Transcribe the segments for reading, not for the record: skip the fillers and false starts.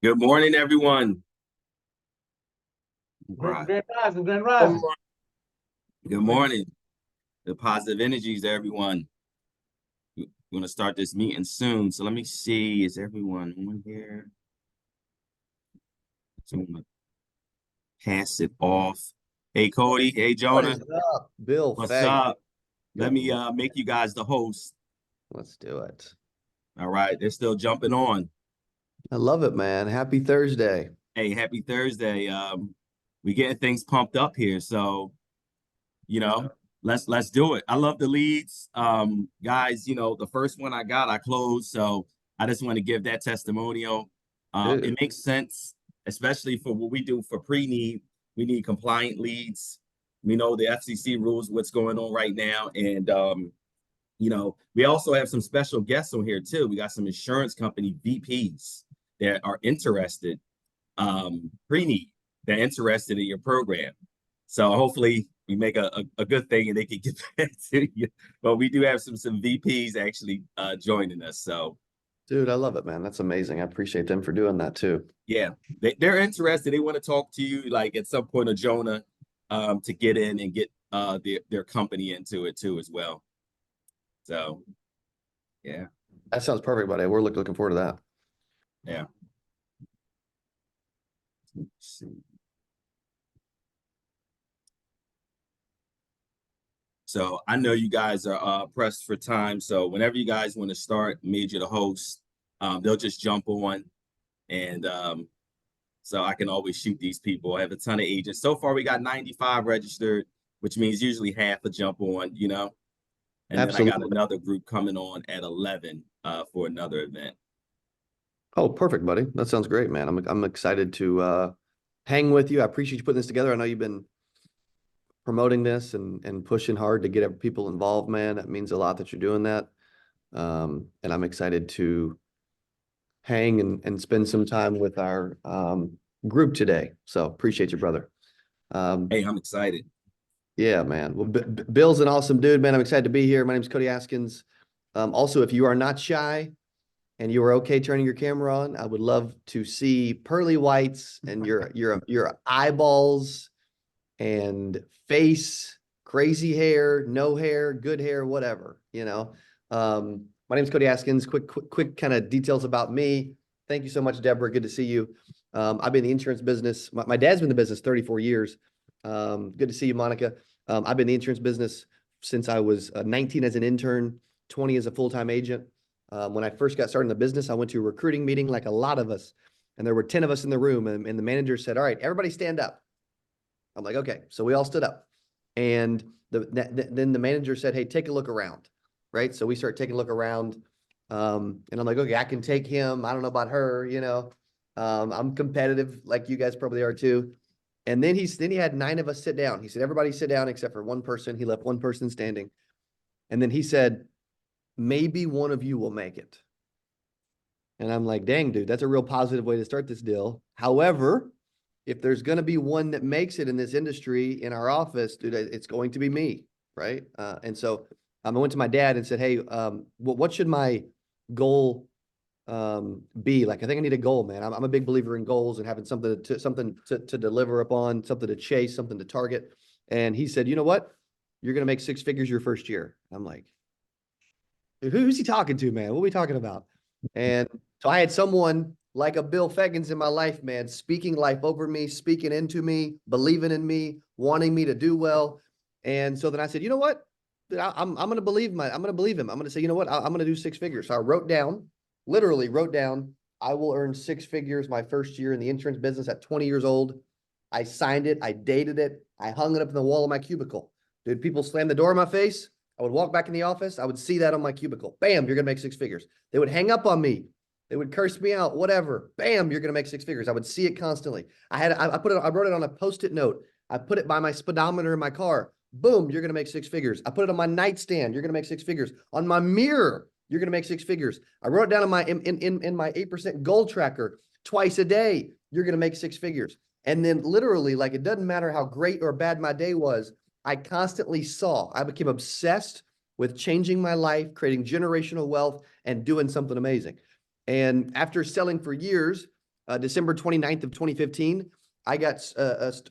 Good morning, everyone. Grand, Right. Grand Rising, Grand Good Rising. morning. Good morning. The positive energies, everyone. We're going to start this meeting soon. So let me see. Is everyone on here? So I'm going to pass it off. Hey, Cody. Hey, What Jonah. is up, Bill What's Feggins? up? Let Good me morning. make you guys the host. Let's do it. All right. They're still jumping on. I love it, man. Happy Thursday. Hey, happy Thursday. We getting things pumped up here. So let's do it. I love the leads. Guys, the first one I got, I closed. So I just want to give that testimonial. It Dude, makes sense, especially for what we do for pre-need. We need compliant leads. We know the FCC rules, what's going on right now. And we also have some special guests on here too. We got some insurance company VPs that are interested, pre-need, they're interested in your program. So hopefully we make a good thing and they can get back to you. But we do have some VPs actually joining us. So dude, I love it, man. That's amazing. I appreciate them for doing that too. yeah, they're interested. They want to talk to you like at some point of Jonah, to get in and get their company into it too as well. So yeah, That sounds perfect, buddy. We're looking forward to that. yeah. Let's see. So I know you guys are pressed for time. So whenever you guys want to start, Major the host, they'll just jump on, and so I can always shoot these people. I have a ton of agents. So far, we got 95 registered, which means usually half a jump on, and then I got Absolutely. another group coming on at 11 for another event. Oh, perfect, buddy. That sounds great, man. I'm excited to hang with you. I appreciate you putting this together. I know you've been promoting this and pushing hard to get people involved, man. That means a lot that you're doing that. And I'm excited to hang and spend some time with our group today. So appreciate you, brother. Hey, I'm excited. Yeah, man. Well, Bill's an awesome dude, man. I'm excited to be here. My name is Cody Askins. Also, if you are not shy and you are okay turning your camera on, I would love to see pearly whites and your eyeballs and face, crazy hair, no hair, good hair, whatever, My name is Cody Askins. Quick kind of details about me. Thank you so much, Deborah. Good to see you. I've been in the insurance business. My dad's been in the business 34 years. Good to see you, Monica. I've been in the insurance business since I was 19 as an intern, 20 as a full-time agent. When I first got started in the business, I went to a recruiting meeting like a lot of us, and there were 10 of us in the room, and the manager said, "All right, everybody stand up." I'm like, "Okay." So we all stood up, and then the manager said, "Hey, take a look around." Right? So we start taking a look around, and I'm like, "Okay, I can take him. I don't know about her, I'm competitive like you guys probably are too." And then he had 9 of us sit down. He said, "Everybody sit down except for one person." He left one person standing. And then he said, "Maybe one of you will make it." And I'm like, "Dang, dude, that's a real positive way to start this deal. However, if there's going to be one that makes it in this industry in our office, dude, it's going to be me." Right. And so I went to my dad and said, "Hey, what should my goal be? Like, I think I need a goal, man. I'm a big believer in goals and having something to deliver upon, something to chase, something to target." And he said, "You know what? You're going to make 6 figures your first year." I'm like, "Who's he talking to, man? What are we talking about?" And so I had someone like a Bill Feggins in my life, man, speaking life over me, speaking into me, believing in me, wanting me to do well. And so then I said, "You know what? I'm going to believe I'm going to believe him. I'm going to say, you know what? I'm going to do 6 figures." So I literally wrote down, "I will earn 6 figures my first year in the insurance business at 20 years old." I signed it. I dated it. I hung it up in the wall of my cubicle. Dude, people slam the door in my face. I would walk back in the office. I would see that on my cubicle. Bam, you're going to make 6 figures. They would hang up on me. They would curse me out, whatever. Bam, you're going to make 6 figures. I would see it constantly. I wrote it on a Post-it note. I put it by my speedometer in my car. Boom, you're going to make 6 figures. I put it on my nightstand. You're going to make 6 figures. On my mirror, you're going to make 6 figures. I wrote it down in my 8% goal tracker twice a day. You're going to make 6 figures. And then literally, like, it doesn't matter how great or bad my day was. I became obsessed with changing my life, creating generational wealth, and doing something amazing. And after selling for years, December 29th of 2015, I got,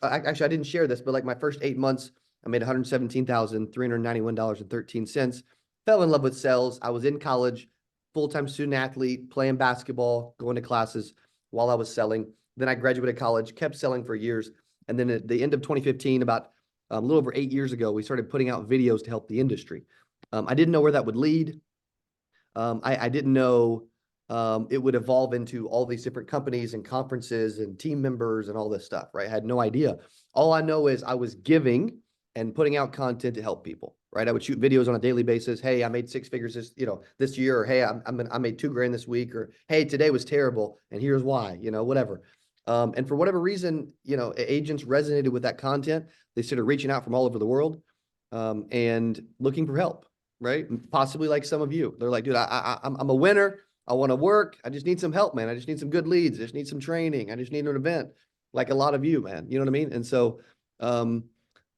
actually, I didn't share this, but like my first 8 months, I made $117,391.13. Fell in love with sales. I was in college, full-time student athlete, playing basketball, going to classes while I was selling. Then I graduated college, kept selling for years. And then at the end of 2015, about a little over 8 years ago, we started putting out videos to help the industry. I didn't know where that would lead. I didn't know it would evolve into all these different companies and conferences and team members and all this stuff, right? I had no idea. All I know is I was giving and putting out content to help people, right? I would shoot videos on a daily basis. Hey, I made 6 figures this year, or hey, I made $2,000 this week, or hey, today was terrible and here's why, whatever. And for whatever reason, agents resonated with that content. They started reaching out from all over the world and looking for help, right? Possibly like some of you. They're like, dude, I'm a winner. I want to work. I just need some help, man. I just need some good leads. I just need some training. I just need an event, like a lot of you, man. You know what I mean? And so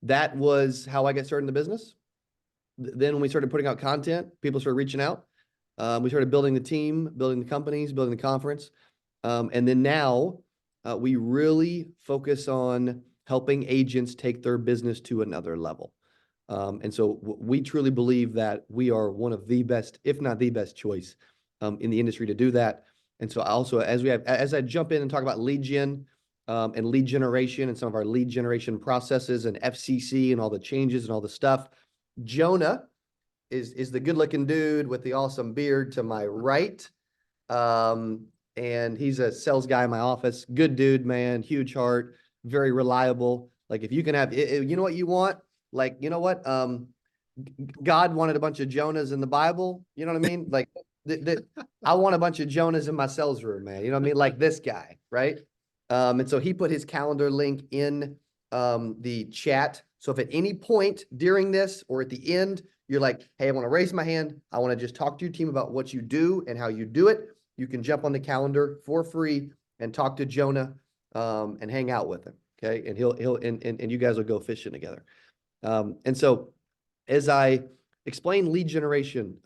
that was how I got started in the business. Then when we started putting out content, people started reaching out. We started building the team, building the companies, building the conference. And then now we really focus on helping agents take their business to another level. And so we truly believe that we are one of the best, if not the best choice in the industry to do that. And so also, as I jump in and talk about lead gen and lead generation and some of our lead generation processes and FCC and all the changes and all the stuff, Jonah is the good looking dude with the awesome beard to my right. And he's a sales guy in my office. Good dude, man, huge heart, very reliable. Like if you can have, you know what you want? Like, you know what? God wanted a bunch of Jonahs in the Bible. You know what I mean? Like I want a bunch of Jonahs in my sales room, man. You know what I mean? Like this guy, right? And so he put his calendar link in the chat. So if at any point during this or at the end, you're like, hey, I want to raise my hand. I want to just talk to your team about what you do and how you do it. You can jump on the calendar for free and talk to Jonah and hang out with him. Okay. And and you guys will go fishing together. And so as I explain lead generation,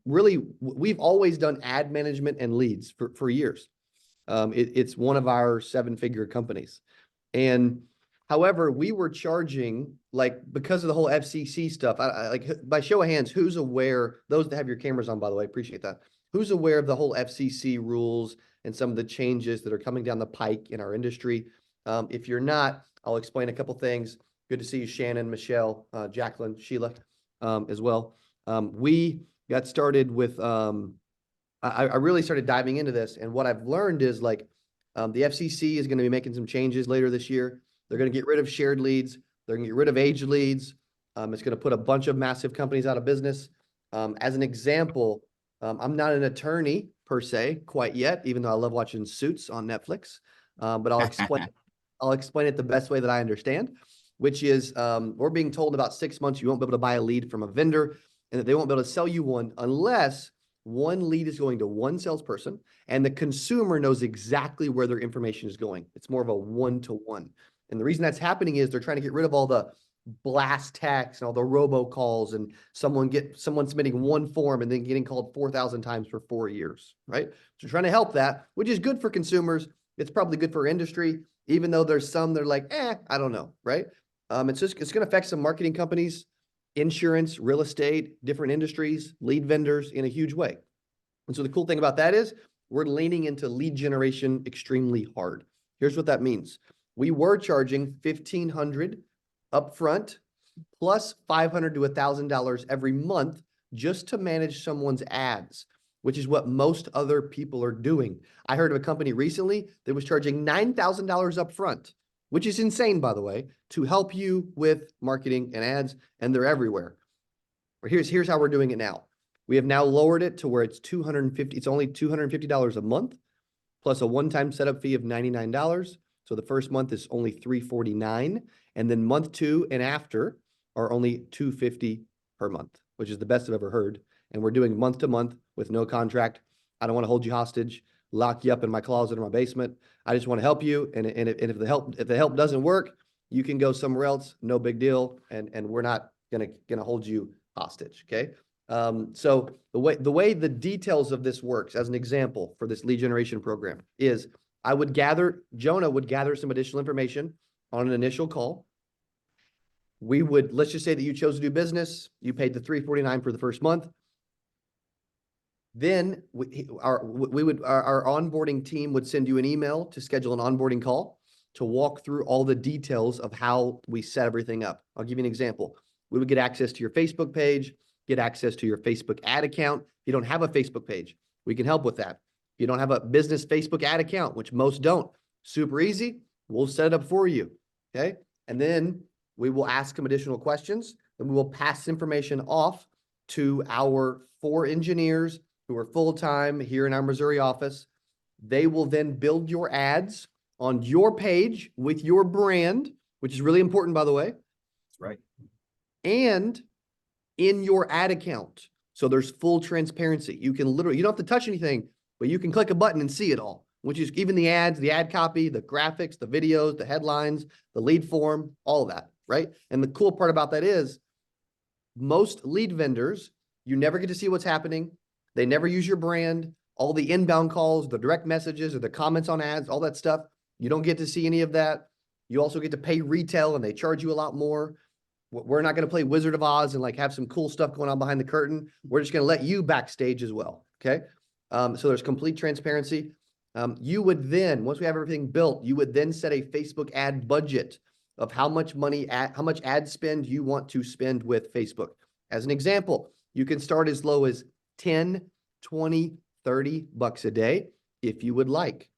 really, we've always done ad management and leads for years. It's one of our 7-figure companies. And however, we were charging, like, because of the whole FCC stuff, like by show of hands, who's aware, those that have your cameras on, by the way, appreciate that. Who's aware of the whole FCC rules and some of the changes that are coming down the pike in our industry? If you're not, I'll explain a couple things. Good to see you, Shannon, Michelle, Jacqueline, Sheila, as well. We got started with, I really started diving into this. And what I've learned is like the FCC is going to be making some changes later this year. They're going to get rid of shared leads. They're going to get rid of age leads. It's going to put a bunch of massive companies out of business. As an example, I'm not an attorney per se quite yet, even though I love watching Suits on Netflix. But I'll explain it the best way that I understand, which is we're being told in about 6 months you won't be able to buy a lead from a vendor and that they won't be able to sell you one unless one lead is going to one salesperson and the consumer knows exactly where their information is going. It's more of a one-to-one. And the reason that's happening is they're trying to get rid of all the blast text and all the robocalls and someone submitting one form and then getting called 4,000 times for 4 years, right? So trying to help that, which is good for consumers. It's probably good for industry, even though there's some that are like, I don't know, right? It's going to affect some marketing companies, insurance, real estate, different industries, lead vendors in a huge way. And so the cool thing about that is we're leaning into lead generation extremely hard. Here's what that means. We were charging $1,500 upfront plus $500 to $1,000 every month just to manage someone's ads, which is what most other people are doing. I heard of a company recently that was charging $9,000 upfront, which is insane, by the way, to help you with marketing and ads, and they're everywhere. Here's how we're doing it now. We have now lowered it to where it's only $250 a month, plus a one-time setup fee of $99. So the first month is only $349, and then month 2 and after are only $250 per month, which is the best I've ever heard. And we're doing month to month with no contract. I don't want to hold you hostage, lock you up in my closet or my basement. I just want to help you. And if the help doesn't work, you can go somewhere else. No big deal. And we're not gonna hold you hostage. Okay. So the way the details of this works, as an example for this lead generation program, is Jonah would gather some additional information on an initial call. Let's just say that you chose to do business. You paid the $349 for the first month. Then our onboarding team would send you an email to schedule an onboarding call to walk through all the details of how we set everything up. I'll give you an example. We would get access to your Facebook page, get access to your Facebook ad account. If you don't have a Facebook page, we can help with that. If you don't have a business Facebook ad account, which most don't, super easy. We'll set it up for you. Okay. And then we will ask them additional questions, and we will pass information off to our 4 engineers who are full-time here in our Missouri office. They will then build your ads on your page with your brand, which is really important, by the way. That's right. And in your ad account. So there's full transparency. You don't have to touch anything, but you can click a button and see it all, which is even the ads, the ad copy, the graphics, the videos, the headlines, the lead form, all of that, right? And the cool part about that is most lead vendors, you never get to see what's happening. They never use your brand. All the inbound calls, the direct messages, or the comments on ads, all that stuff, you don't get to see any of that. You also get to pay retail, and they charge you a lot more. We're not going to play Wizard of Oz and like have some cool stuff going on behind the curtain. We're just going to let you backstage as well. Okay. So there's complete transparency. You would then, once we have everything built, you would then set a Facebook ad budget of how much ad spend you want to spend with Facebook. As an example, you can start as low as 10, 20, 30 bucks a day if you would like.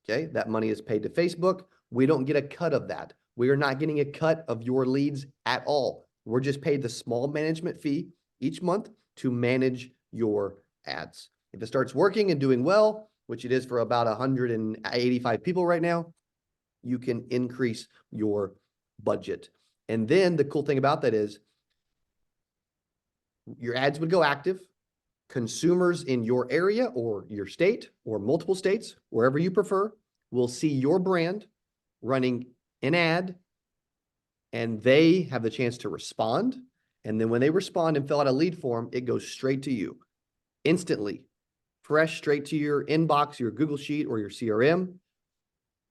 Okay. That money is paid to Facebook. We don't get a cut of that. We are not getting a cut of your leads at all. We're just paid the small management fee each month to manage your ads. If it starts working and doing well, which it is for about 185 people right now, you can increase your budget. And then the cool thing about that is your ads would go active. Consumers in your area or your state or multiple states, wherever you prefer, will see your brand running an ad, and they have the chance to respond. And then when they respond and fill out a lead form, it goes straight to you instantly, fresh, straight to your inbox, your Google Sheet, or your CRM,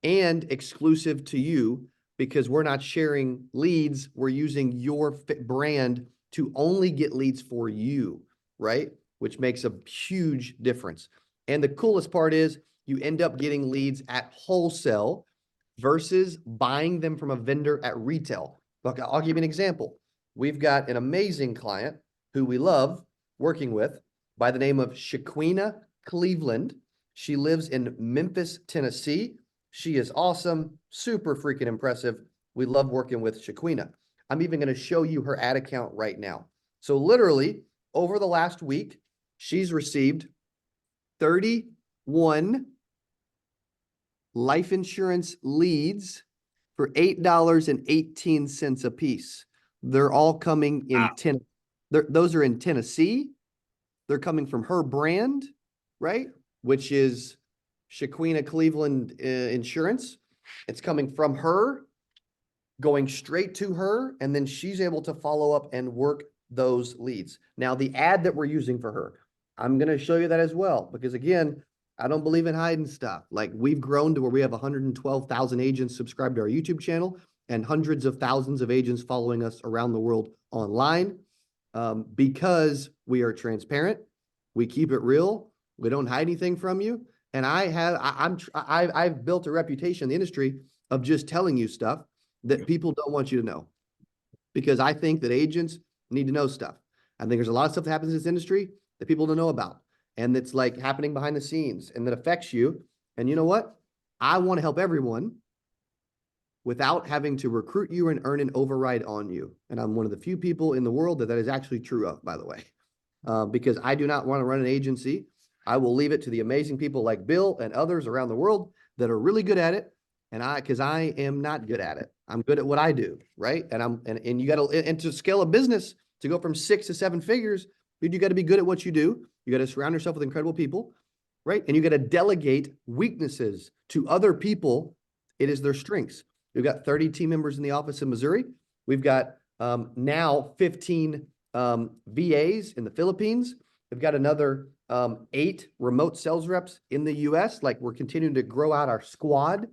and exclusive to you because we're not sharing leads. We're using your brand to only get leads for you, right? Which makes a huge difference. And the coolest part is you end up getting leads at wholesale versus buying them from a vendor at retail. Look, I'll give you an example. We've got an amazing client who we love working with by the name of Shaquina Cleveland. She lives in Memphis, Tennessee. She is awesome, super freaking impressive. We love working with Shaquina. I'm even going to show you her ad account right now. So literally over the last week, she's received 31 life insurance leads for $8.18 a piece. They're all coming in those are in Tennessee. They're coming from her brand, right? Which is Shaquina Cleveland Insurance. It's coming from her, going straight to her, and then she's able to follow up and work those leads. Now, the ad that we're using for her, I'm going to show you that as well, because again, I don't believe in hiding stuff. Like, we've grown to where we have 112,000 agents subscribed to our YouTube channel and hundreds of thousands of agents following us around the world online, because we are transparent. We keep it real. We don't hide anything from you. And I've built a reputation in the industry of just telling you stuff that people don't want you to know, because I think that agents need to know stuff. I think there's a lot of stuff that happens in this industry that people don't know about, and that's like happening behind the scenes and that affects you. And you know what? I want to help everyone without having to recruit you and earn an override on you. And I'm one of the few people in the world that is actually true of, by the way, because I do not want to run an agency. I will leave it to the amazing people like Bill and others around the world that are really good at it. And because I am not good at it. I'm good at what I do, right? And you got to, and to scale a business, to go from 6 to 7 figures, dude, you got to be good at what you do. You got to surround yourself with incredible people, right? And you got to delegate weaknesses to other people. It is their strengths. We've got 30 team members in the office in Missouri. We've got now 15 VAs in the Philippines. We've got another 8 remote sales reps in the US. Like, we're continuing to grow out our squad,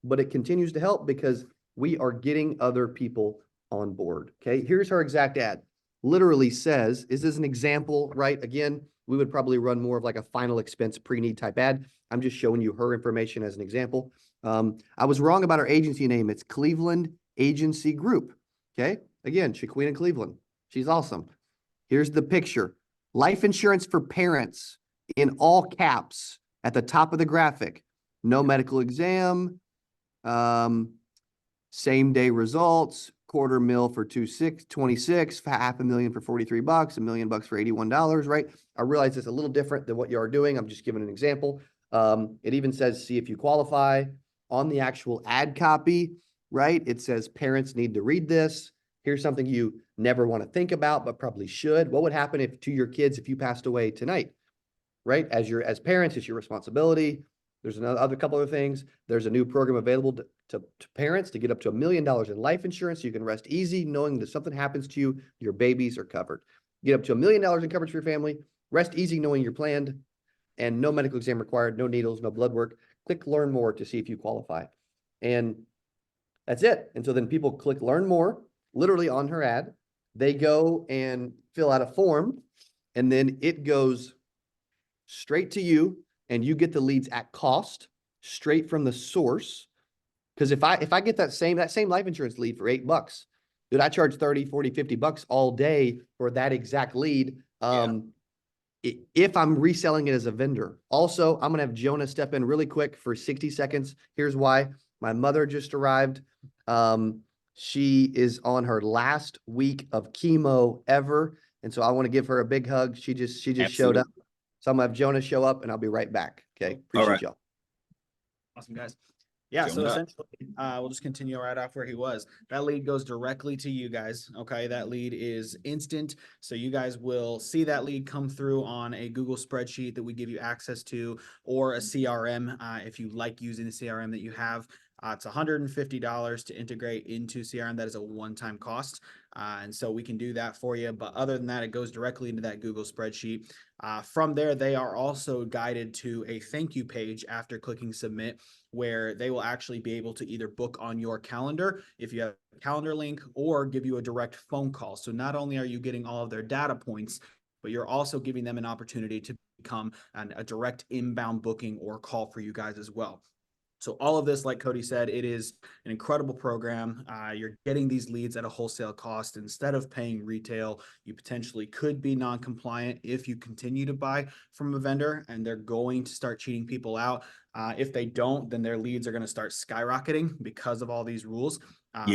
but it continues to help because we are getting other people on board. Okay, here's her exact ad. Literally says, is this an example, right? Again, we would probably run more of like a final expense pre-need type ad. I'm just showing you her information as an example. I was wrong about our agency name. It's Cleveland Agency Group. Okay, again, Shaquina Cleveland. She's awesome. Here's the picture. Life insurance for parents in all caps at the top of the graphic. No medical exam. Same day results. $250,000 for 26, $500,000 for $43, $1 million for $81, right? I realize it's a little different than what you are doing. I'm just giving an example. It even says, see if you qualify on the actual ad copy, right? It says parents need to read this. Here's something you never want to think about, but probably should. What would happen if to your kids if you passed away tonight, right? As parents, it's your responsibility. There's another couple other things. There's a new program available to parents to get up to $1 million in life insurance. So you can rest easy knowing that if something happens to you, your babies are covered. Get up to $1 million in coverage for your family. Rest easy knowing you're planned, and no medical exam required, no needles, no blood work. Click learn more to see if you qualify. And that's it. And so then people click learn more, literally on her ad. They go and fill out a form, and then it goes straight to you, and you get the leads at cost, straight from the source. Because if I get that same life insurance lead for $8, dude, I charge 30, 40, $50 all day for that exact lead. If I'm reselling it as a vendor. Also, I'm gonna have Jonah step in really quick for 60 seconds. Here's why. My mother just arrived. She is on her last week of chemo ever. And so I want to give her a big hug. She just showed up. So I'm gonna have Jonah show up, and I'll be right back. Okay. Appreciate y'all. Awesome, guys. Yeah, so essentially, we'll just continue right off where he was. That lead goes directly to you guys. Okay, that lead is instant. So you guys will see that lead come through on a Google spreadsheet that we give you access to, or a CRM if you like using the CRM that you have. It's $150 to integrate into CRM. That is a one-time cost. And so we can do that for you. But other than that, it goes directly into that Google spreadsheet. From there, they are also guided to a thank you page after clicking submit, where they will actually be able to either book on your calendar if you have a calendar link, or give you a direct phone call. So not only are you getting all of their data points, but you're also giving them an opportunity to become a direct inbound booking or call for you guys as well. So all of this, like Cody said, it is an incredible program. You're getting these leads at a wholesale cost. Instead of paying retail, you potentially could be non-compliant if you continue to buy from a vendor, and they're going to start cheating people out. If they don't, then their leads are going to start skyrocketing because of all these rules.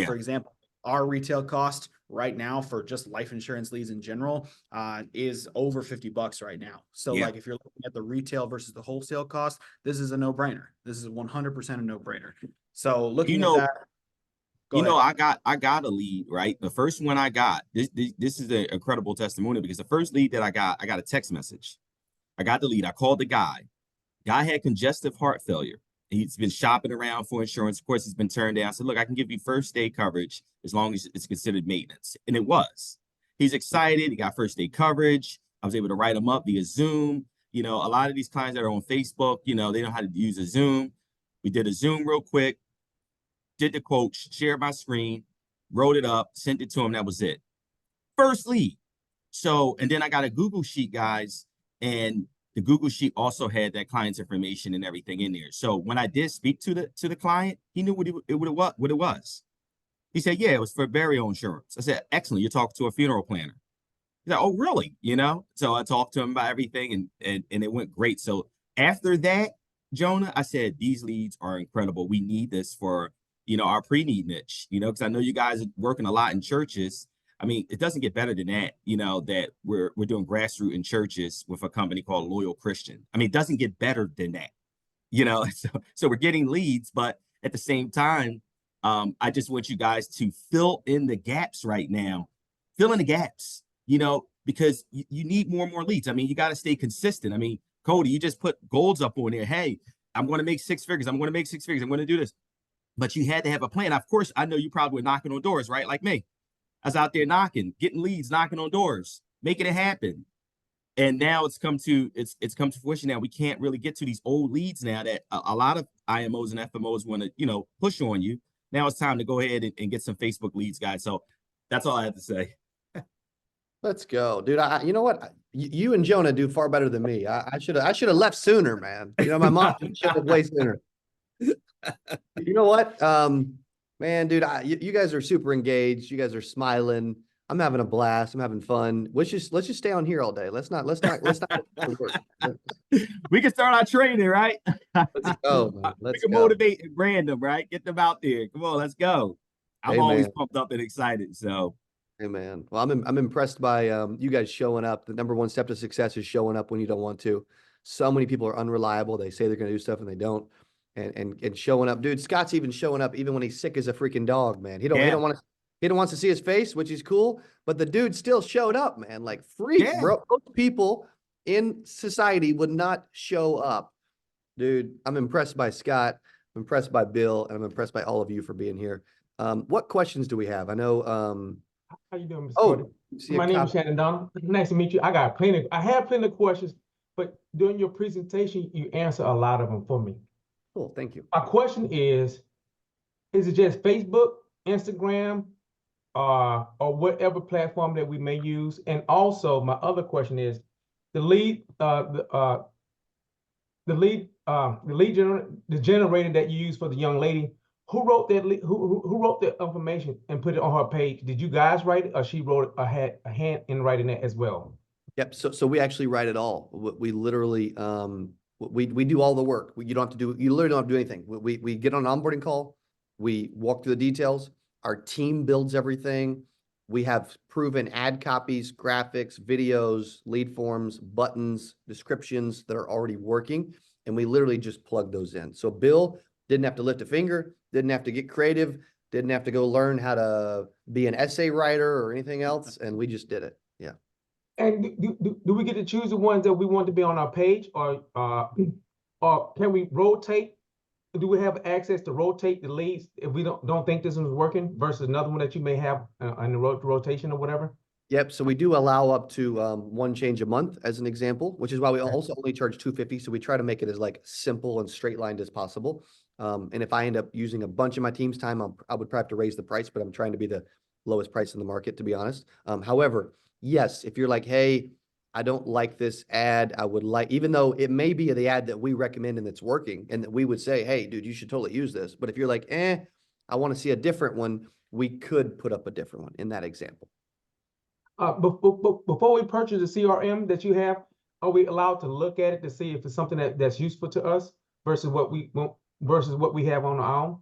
For example, our retail cost right now for just life insurance leads in general is over $50 right now. So like if you're looking at the retail versus the wholesale cost, this is a no-brainer. This is 100% a no-brainer. So looking at that, I got a lead, right? The first one I got, this is an incredible testimony, because the first lead that I got a text message. I got the lead. I called the guy. Guy had congestive heart failure. He's been shopping around for insurance. Of course, he's been turned down. I said, look, I can give you first day coverage as long as it's considered maintenance. And it was. He's excited. He got first day coverage. I was able to write him up via Zoom. A lot of these clients that are on Facebook, they know how to use a Zoom. We did a Zoom real quick, did the quote, shared my screen, wrote it up, sent it to him. That was it. First lead. So, and then I got a Google Sheet, guys, and the Google Sheet also had that client's information and everything in there. So when I did speak to the client, he knew what it was. He said, yeah, it was for burial insurance. I said, excellent. You're talking to a funeral planner. He's like, oh, really? So I talked to him about everything, and it went great. So after that, Jonah, I said, these leads are incredible. We need this for, our pre-need niche, because I know you guys are working a lot in churches. I mean, it doesn't get better than that, that we're doing grassroots in churches with a company called Loyal Christian. I mean, it doesn't get better than that, so we're getting leads, but at the same time, I just want you guys to fill in the gaps right now. Fill in the gaps, because you need more and more leads. I mean, you got to stay consistent. I mean, Cody, you just put goals up on there. Hey, I'm going to make 6 figures. I'm going to make 6 figures. I'm going to do this. But you had to have a plan. Of course, I know you probably were knocking on doors, right? Like me. I was out there knocking, getting leads, knocking on doors, making it happen. And now it's come to fruition. Now we can't really get to these old leads now that a lot of IMOs and FMOs want to, push on you. Now it's time to go ahead and get some Facebook leads, guys. So that's all I have to say. Let's go, dude. You know what? You and Jonah do far better than me. I should have left sooner, man. My mom should have way sooner. You know what? Man, dude, you guys are super engaged. You guys are smiling. I'm having a blast. I'm having fun. Let's just stay on here all day. Let's not work. We can start our training, right? Let's go, man. We can motivate and brand them, right? Get them out there. Come on, let's go. I'm always pumped up and excited. So, hey, man. Well, I'm impressed by you guys showing up. The number one step to success is showing up when you don't want to. So many people are unreliable. They say they're going to do stuff and they don't. And showing up, dude. Scott's even showing up even when he's sick as a freaking dog, man. He don't want to see his face, which is cool. But the dude still showed up, man. Like bro. Most people in society would not show up, dude. I'm impressed by Scott. I'm impressed by Bill, and I'm impressed by all of you for being here. What questions do we have? I know. How you doing, Mr. Cody? My name is Shannon Donald. Nice to meet you. I have plenty of questions, but during your presentation, you answer a lot of them for me. Cool, thank you. My question is it just Facebook, Instagram, or whatever platform that we may use? And also, my other question is the lead generator that you use for the young lady. Who wrote that? Who wrote that information and put it on her page? Did you guys write it, or she wrote it, had a hand in writing it as well? Yep. So we actually write it all. We literally we do all the work. You literally don't have to do anything. We get on an onboarding call. We walk through the details. Our team builds everything. We have proven ad copies, graphics, videos, lead forms, buttons, descriptions that are already working, and we literally just plug those in. So Bill didn't have to lift a finger, didn't have to get creative, didn't have to go learn how to be an essay writer or anything else, and we just did it. Yeah. And do we get to choose the ones that we want to be on our page, or can we rotate? Do we have access to rotate the leads if we don't think this one's working versus another one that you may have in the rotation or whatever? Yep. So we do allow up to one change a month as an example, which is why we also only charge $250. So we try to make it as simple and straight lined as possible. And if I end up using a bunch of my team's time, I would probably have to raise the price, but I'm trying to be the lowest price in the market, to be honest. However, yes, if you're like, hey, I don't like this ad, even though it may be the ad that we recommend and it's working, and that we would say, hey, dude, you should totally use this. But if you're like, I want to see a different one, we could put up a different one in that example. Before we purchase the CRM that you have, are we allowed to look at it to see if it's something that's useful to us versus what we have on our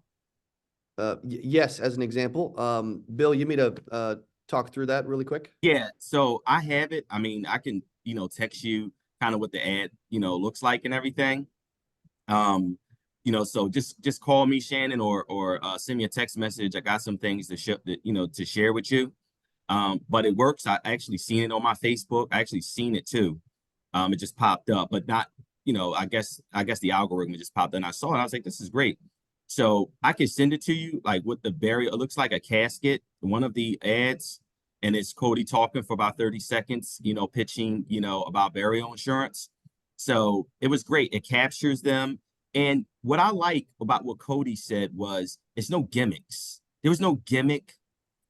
own? Yes, as an example. Bill, you want me to talk through that really quick? Yeah, so I have it. I mean, I can, text you kind of what the ad, looks like and everything. So just call me, Shannon, or send me a text message. I got some things to share with you. But it works. I actually seen it on my Facebook. I actually seen it too. It just popped up, but not, I guess the algorithm just popped up and I saw it. I was like, this is great. So I can send it to you, like with the burial. It looks like a casket, one of the ads, and it's Cody talking for about 30 seconds, pitching, about burial insurance. So it was great. It captures them. And what I like about what Cody said was it's no gimmicks. There was no gimmick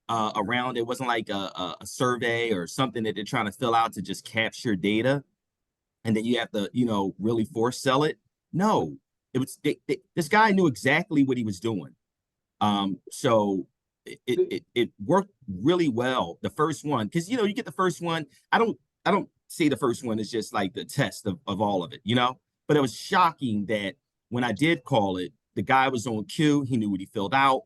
around. It wasn't like a survey or something that they're trying to fill out to just capture data. And then you have to, really force sell it. No, it was this guy knew exactly what he was doing. So it worked really well. The first one, because you get the first one. I don't say the first one is just like the test of all of it, But it was shocking that when I did call it, the guy was on cue. He knew what he filled out.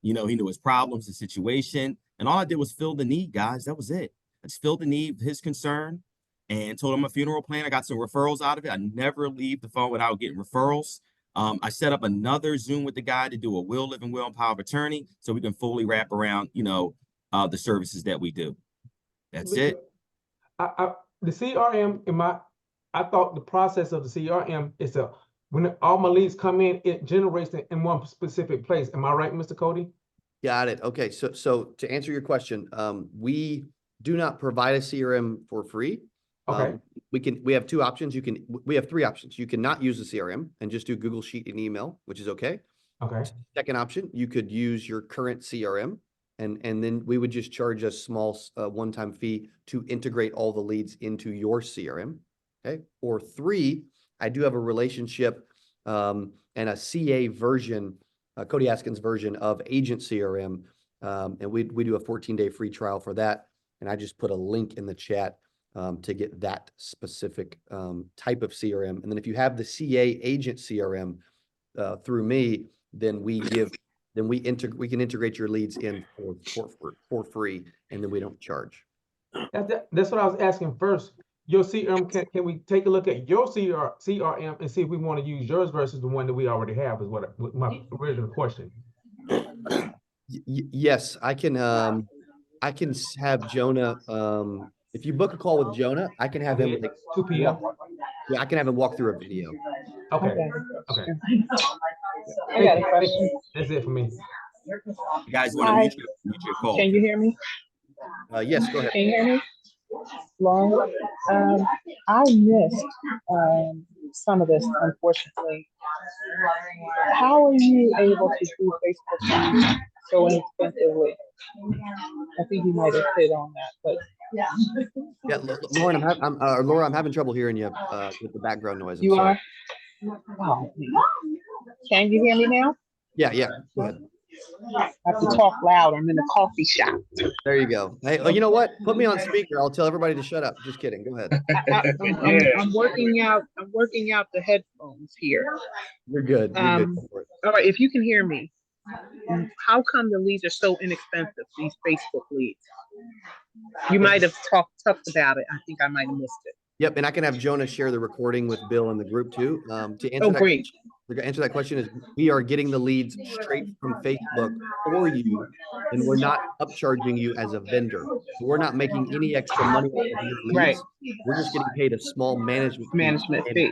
He knew his problems, the situation, and all I did was fill the need, guys. That was it. I just filled the need, his concern, and told him a funeral plan. I got some referrals out of it. I never leave the phone without getting referrals. I set up another Zoom with the guy to do a will, live, and will, and power of attorney, so we can fully wrap around, the services that we do. That's it. The CRM I thought the process of the CRM is when all my leads come in, it generates it in one specific place. Am I right, Mr. Cody? Got it. Okay. So to answer your question, we do not provide a CRM for free. Okay. We have two options. We have three options. You can not use the CRM and just do Google Sheet and email, which is okay. Okay. Second option, you could use your current CRM and then we would just charge a small one-time fee to integrate all the leads into your CRM. Okay. Or three, I do have a relationship and a CA version, Cody Askins version of Agent CRM. And we do a 14-day free trial for that. And I just put a link in the chat to get that specific type of CRM. And then if you have the CA Agent CRM through me, then we can integrate your leads in for free, and then we don't charge. That's what I was asking first. Your CRM, can we take a look at your CRM and see if we want to use yours versus the one that we already have? Is what my original question. Yes, I can. I can have Jonah. If you book a call with Jonah, I can have him. 2 p.m. Yeah, I can have him walk through a video. Okay. Okay. I got a question. That's it for me. You guys want to mute your call. Can you hear me? Yes, go ahead. Can you hear me? Lauren, I missed some of this, unfortunately. How are you able to do Facebook Live so inexpensively? I think you might have hit on that, but Yeah, Lauren, Laura, I'm having trouble hearing you with the background noise. I'm you sorry. are. Oh, man. Can you hear me now? Yeah, go ahead. I have to talk loud. I'm in a coffee shop. There you go. Hey, you know what? Put me on speaker. I'll tell everybody to shut up. Just kidding. Go ahead. I'm working out. I'm working out the headphones here. You're good. You're good. All right. If you can hear me, how come the leads are so inexpensive? These Facebook leads. You might have talked about it. I think I might have missed it. Yep, and I can have Jonah share the recording with Bill in the group too. To answer great. To answer that question is we are getting the leads straight from Facebook for you, and we're not upcharging you as a vendor. We're not making any extra money off of your leads. Right. We're just getting paid a small management fee.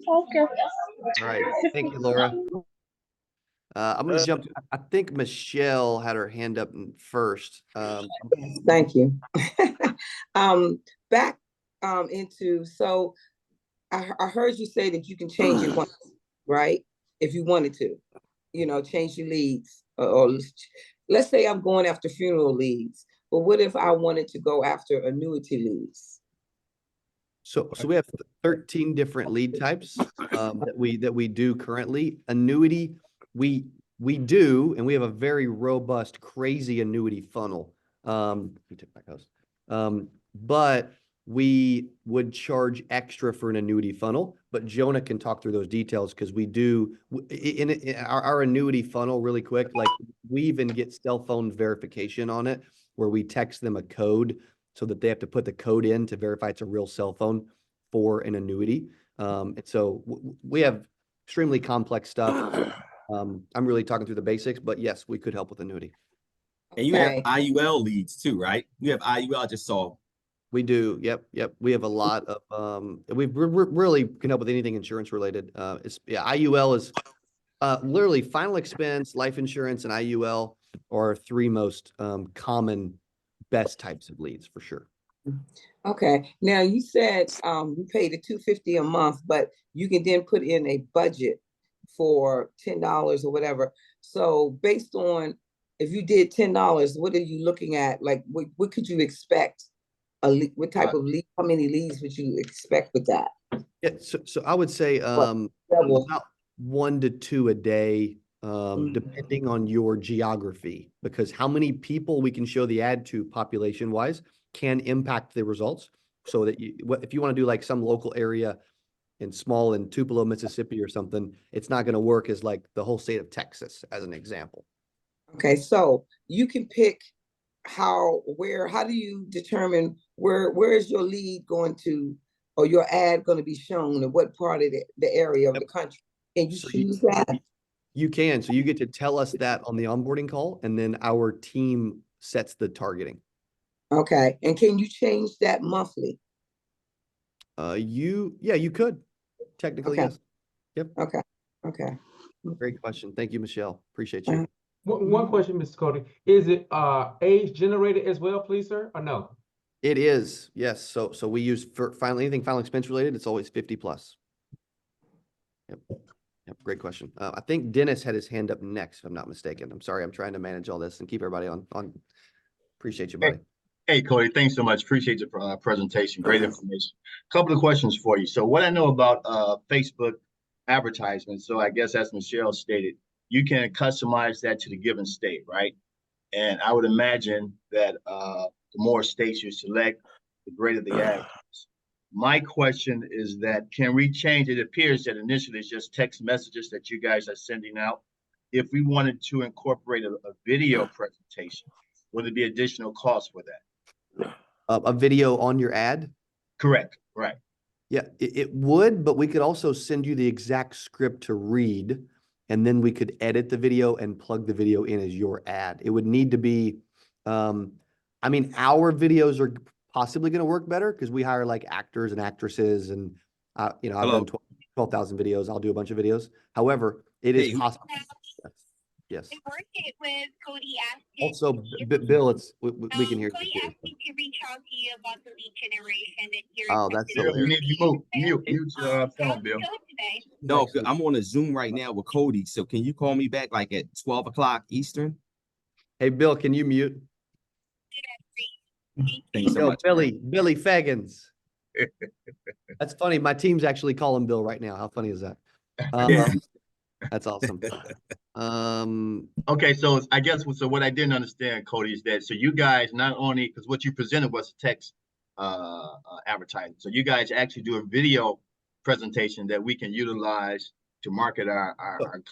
Okay. All right. Thank you, Laura. I'm going to jump. I think Michelle had her hand up first. Thank you. Back into, so I heard you say that you can change it once, right? If you wanted to, change your leads. Or let's say I'm going after funeral leads, but what if I wanted to go after annuity leads? So we have 13 different lead types that we do currently. Annuity, we do, and we have a very robust, crazy annuity funnel. We took back host. But we would charge extra for an annuity funnel, but Jonah can talk through those details because we do in our annuity funnel really quick. Like we even get cell phone verification on it where we text them a code so that they have to put the code in to verify it's a real cell phone for an annuity. And so we have extremely complex stuff. I'm really talking through the basics, but yes, we could help with annuity. And you have IUL leads too, right? You have IUL, I just saw. We do. Yep. We have a lot of, we really can help with anything insurance related. IUL is literally final expense, life insurance, and IUL are three most common best types of leads for sure. Okay. Now you said you pay the $250 a month, but you can then put in a budget for $10 or whatever. So based on if you did $10, what are you looking at? Like what could you expect? What type of lead? How many leads would you expect with that? Yeah, so I would say about 1 to 2 a day, depending on your geography, because how many people we can show the ad to population wise can impact the results. So that if you want to do like some local area in Tupelo, Mississippi or something, it's not going to work as like the whole state of Texas as an example. Okay, so you can pick how do you determine where is your lead going to, or your ad going to be shown, in what part of the area of the country? Can you choose that? You can. So you get to tell us that on the onboarding call, and then our team sets the targeting. Okay. And can you change that monthly? You could. Technically, yes. Yep. Okay. Great question. Thank you, Michelle. Appreciate you. One question, Mr. Cody. Is it age generated as well, please, sir, or no? It is, yes. So we use for anything final expense related, it's always 50 plus. Yep. Yep. Great question. I think Dennis had his hand up next, if I'm not mistaken. I'm sorry. I'm trying to manage all this and keep everybody on. Appreciate you, buddy. Hey, Cody, thanks so much. Appreciate your presentation. Great information. Couple of questions for you. So what I know about Facebook advertisements, so I guess as Michelle stated, you can customize that to the given state, right? And I would imagine that the more states you select, the greater the ad cost. My question is that can we change it? It appears that initially it's just text messages that you guys are sending out. If we wanted to incorporate a video presentation, would it be additional cost for that? A video on your ad? Correct. Right. Yeah, it would, but we could also send you the exact script to read, and then we could edit the video and plug the video in as your ad. It would need to be, I mean, our videos are possibly going to work better because we hire like actors and actresses, and you know, I've done 12,000 videos. I'll do a bunch of videos. However, it is possible. Yes. I work it with Cody Askins. Also, Bill, it's we can hear Cody you. asked me to reach out to you about the lead generation that you're. Oh, that's Bill, you hilarious. need to mute phone, Bill. Today? No, I'm on a Zoom right now with Cody. So can you call me back like at 12 o'clock Eastern? Hey, Bill, can you mute? Thanks so Yo, much. Billy Feggins. That's funny. My team's actually calling Bill right now. How funny is that? Yeah. That's awesome. Okay, so I guess so what I didn't understand, Cody, is that so you guys not only because what you presented was text advertising, so you guys actually do a video presentation that we can utilize to market our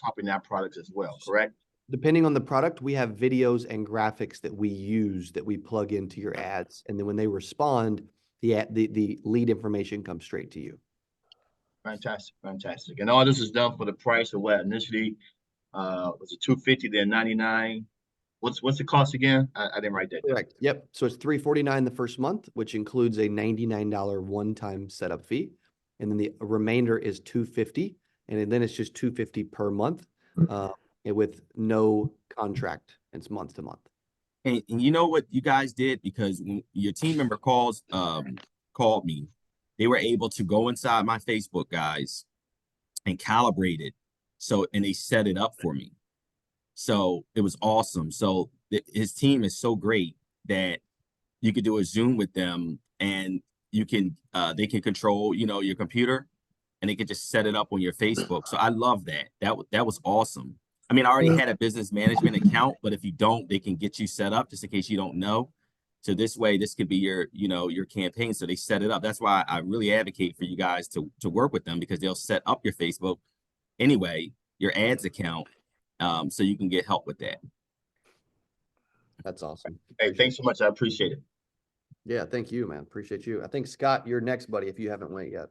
company, our products as well, correct? Depending on the product, we have videos and graphics that we use that we plug into your ads, and then when they respond, the lead information comes straight to you. Fantastic, fantastic. And all this is done for the price of what initially was it $250, then $99. What's the cost again? I didn't write that down. Correct. Yep. So it's $349 the first month, which includes a $99 one-time setup fee, and then the remainder is $250, and then it's just $250 per month, with no contract. It's month to month. And you know what you guys did? Because when your team member called me, they were able to go inside my Facebook, guys, and calibrate it. So, and they set it up for me. So it was awesome. So his team is so great that you could do a Zoom with them, and you can they can control, you know, your computer, and they could just set it up on your Facebook. So I love that. That was awesome. I mean, I already had a business management account, but if you don't, they can get you set up just in case you don't know. So this way, this could be your, you know, your campaign. So they set it up. That's why I really advocate for you guys to work with them, because they'll set up your Facebook anyway, your ads account, so you can get help with that. That's awesome. Hey, thanks so much. I appreciate it. Yeah, thank you, man. Appreciate you. I think Scott, you're next, buddy, if you haven't went yet.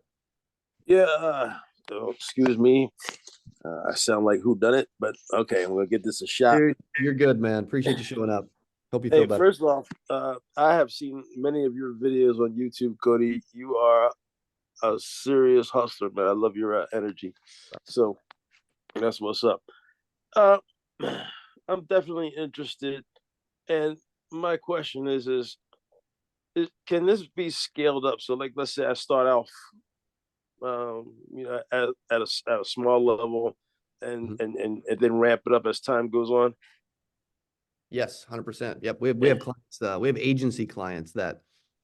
Yeah, excuse me. I sound like who done it, but okay, I'm gonna get this a shot. Dude, you're good, man. Appreciate you showing up. Hope you feel Hey, better. first off, I have seen many of your videos on YouTube, Cody. You are a serious hustler, man. I love your energy. So that's what's up. I'm definitely interested, and my question is can this be scaled up? So, like, let's say I start off, you know, at a small level, and then ramp it up as time goes on. Yes, 100%. Yep. We have clients, we have agency clients that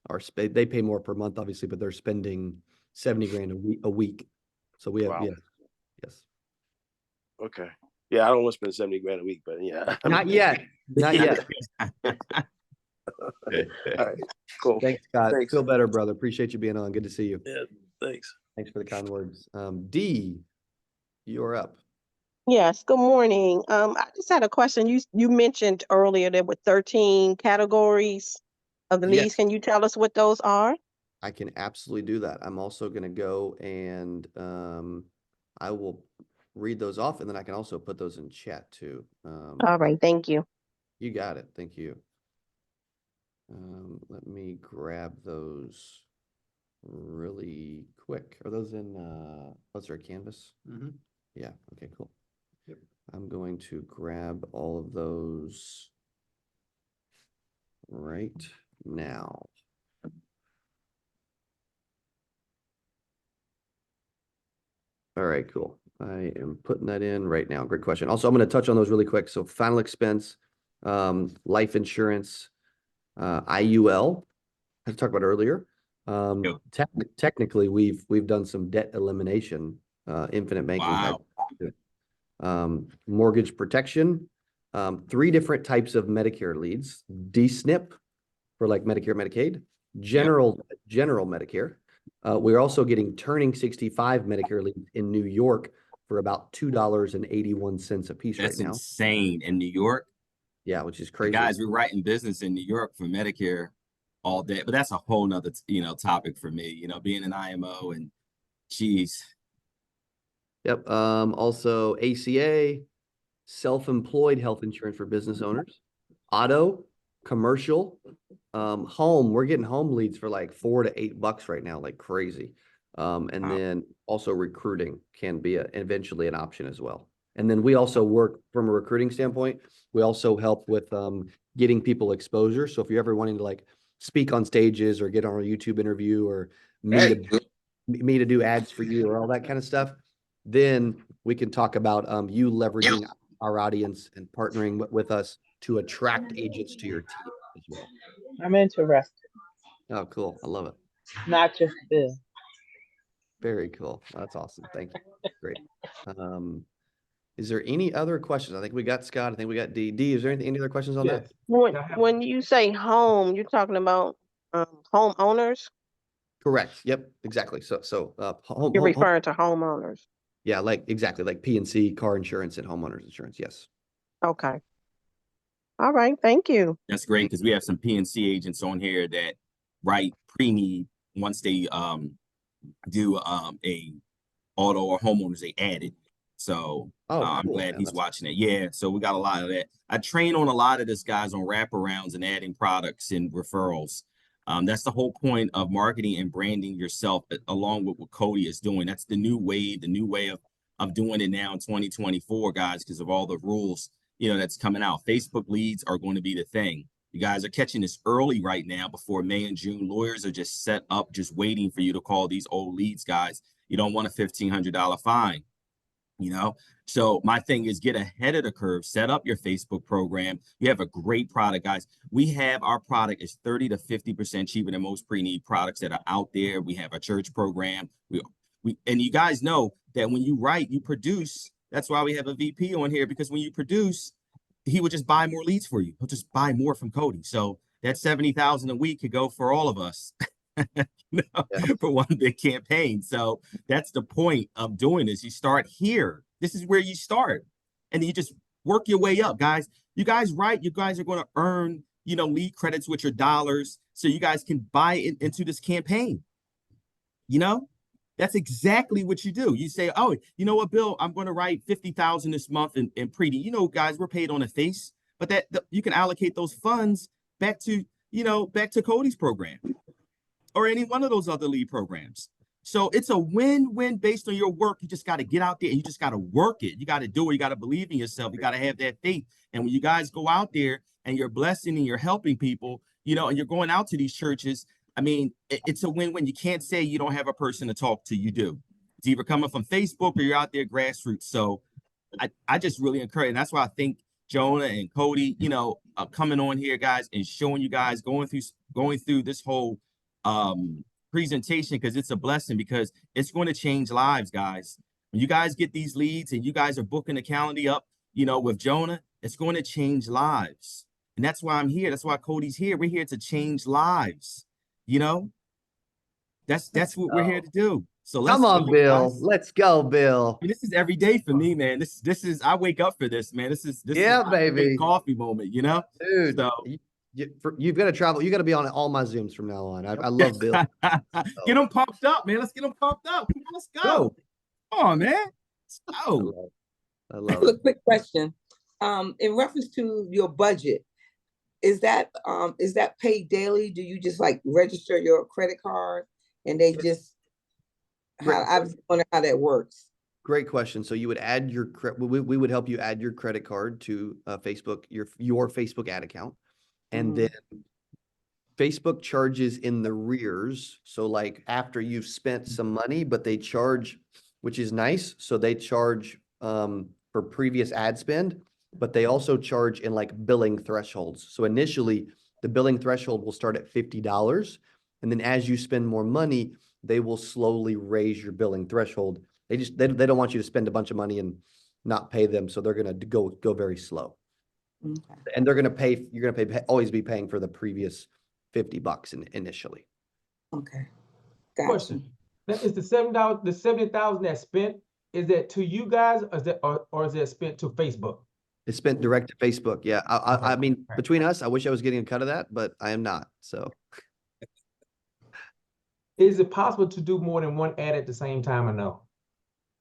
are, they pay more per month, obviously, but they're spending 70 grand a week. So we have, Wow. yeah. Yes. Okay. Yeah, I don't want to spend 70 grand a week, but yeah. Not yet. Not yet. All right. Cool. Thanks, Scott. Thanks. Feel better, brother. Appreciate you being on. Good to see you. Yeah. Thanks. Thanks for the kind words. D, you're up. Yes, good morning. I just had a question. You mentioned earlier there were 13 categories of the Yes. leads. Can you tell us what those are? I can absolutely do that. I'm also going to go and I will read those off, and then I can also put those in chat too. All right, thank you. You got it. Thank you. Let me grab those really quick. Are those in, those are Canvas? Mhm. Yeah. Okay, cool. Yep. I'm going to grab all of those right now. All right, cool. I am putting that in right now. Great question. Also, I'm going to touch on those really quick. So final expense, life insurance, IUL, I talked about earlier. Yep. Technically, we've done some debt elimination, infinite banking type. Mortgage protection, 3 different types of Medicare leads, DSNP for like Medicare, Medicaid, general Medicare. We're also getting turning 65 Medicare leads in New York for about $2.81 a piece right now. That's insane in New York. Yeah, which is The crazy. guys, we're writing business in New York for Medicare all day, but that's a whole nother, topic for me, being an IMO and geez. Yep. Also ACA, self-employed health insurance for business owners, auto, commercial, home. We're getting home leads for like $4 to $8 right now, like crazy. And Wow. then also recruiting can be eventually an option as well. And then we also work from a recruiting standpoint. We also help with getting people exposure. So if you're ever wanting to like speak on stages or get on a YouTube interview or me to do ads for you or all that kind of stuff, then we can talk about you leveraging our audience and partnering with us to attract agents to your team as well. I'm interested. Oh, cool. I love it. Not just Bill. Very cool. That's awesome. Thank you. Great. Is there any other questions? I think we got Scott. I think we got D. D, is there any other questions on Yes. that? When you say home, you're talking about homeowners? Correct. Yep. Exactly. So You're referring to homeowners. Yeah, like exactly like PNC, car insurance, and homeowners insurance. Yes. Okay. All right. Thank you. That's great because we have some PNC agents on here that write Preneed once they do a auto or homeowners, they add it. So I'm cool, glad man. he's watching it. Yeah, so we got a lot of that. I train on a lot of this guys on wraparounds and adding products and referrals. That's the whole point of marketing and branding yourself along with what Cody is doing. That's the new wave, the new way of doing it now in 2024, guys, because of all the rules, that's coming out. Facebook leads are going to be the thing. You guys are catching this early right now before May and June. Lawyers are just set up, just waiting for you to call these old leads, guys. You don't want a $1,500 fine. So my thing is get ahead of the curve, set up your Facebook program. You have a great product, guys. Our product is 30 to 50% cheaper than most pre-need products that are out there. We have a church program. And you guys know that when you write, you produce. That's why we have a VP on here, because when you produce, he would just buy more leads for you. He'll just buy more from Cody. So that 70,000 a week could go for all of us. For one big campaign. So that's the point of doing this. You start here. This is where you start. And then you just work your way up, guys. You guys are going to earn, lead credits with your dollars so you guys can buy into this campaign. That's exactly what you do. You say, oh, you know what, Bill, I'm going to write 50,000 this month in Preneed. Guys, we're paid on a face, but you can allocate those funds back to Cody's program or any one of those other lead programs. So it's a win-win based on your work. You just got to get out there and you just got to work it. You got to do it. You got to believe in yourself. You got to have that faith. And when you guys go out there and you're blessing and you're helping people, and you're going out to these churches, I mean, it's a win-win. You can't say you don't have a person to talk to. You do. It's either coming from Facebook or you're out there grassroots. So I just really encourage, and that's why I think Jonah and Cody, coming on here, guys, and showing you guys going through this whole presentation, because it's a blessing, because it's going to change lives, guys. When you guys get these leads and you guys are booking the calendar up, with Jonah, it's going to change lives. And that's why I'm here. That's why Cody's here. We're here to change lives. That's what we're here to do. So come on, Bill. guys. Let's go, Bill. I mean, this is every day for me, man. This is I wake up for this, man. This is baby, coffee moment, dude. So you've got to travel. You got to be on all my Zooms from now on. I love Bill. Get them pumped up, man. Let's get them pumped up. Come on, let's go. Come on, man. Let's go. I love A it. quick question. In reference to your budget, is that paid daily? Do you just like register your credit card and they just I was wondering how that works? Great question. So you would add your, we would help you add your credit card to Facebook, your Facebook ad account. And then Facebook charges in the rears. So like after you've spent some money, but they charge, which is nice. So they charge for previous ad spend, but they also charge in like billing thresholds. So initially the billing threshold will start at $50. And then as you spend more money, they will slowly raise your billing threshold. They don't want you to spend a bunch of money and not pay them. So they're going to go very slow. Okay. And they're going to pay, you're going to always be paying for the previous $50 initially. Okay. Gotcha. Question. Now, is the $7, the 70,000 that's spent, is that to you guys, or is that, or is that spent to Facebook? It's spent direct to Facebook. Yeah. I mean, Okay. between us, I wish I was getting a cut of that, but I am not. So Is it possible to do more than one ad at the same time or no?